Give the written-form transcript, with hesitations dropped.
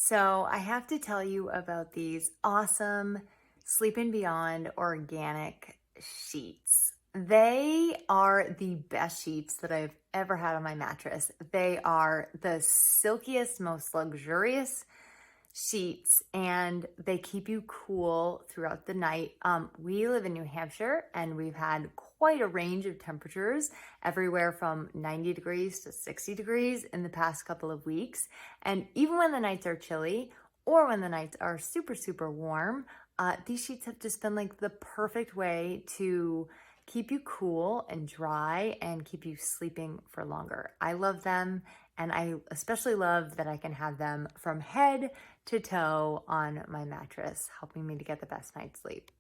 So I have to tell you about these awesome Sleep and Beyond organic sheets. They are the best sheets that I've ever had on my mattress. They are the silkiest, most luxurious sheets, and they keep you cool throughout the night. We live in New Hampshire and we've had quite a range of temperatures, everywhere from 90 degrees to 60 degrees in the past couple of weeks. And even when the nights are chilly or when the nights are super, super warm, these sheets have just been like the perfect way to keep you cool and dry and keep you sleeping for longer. I love them, and I especially love that I can have them from head to toe on my mattress, helping me to get the best night's sleep.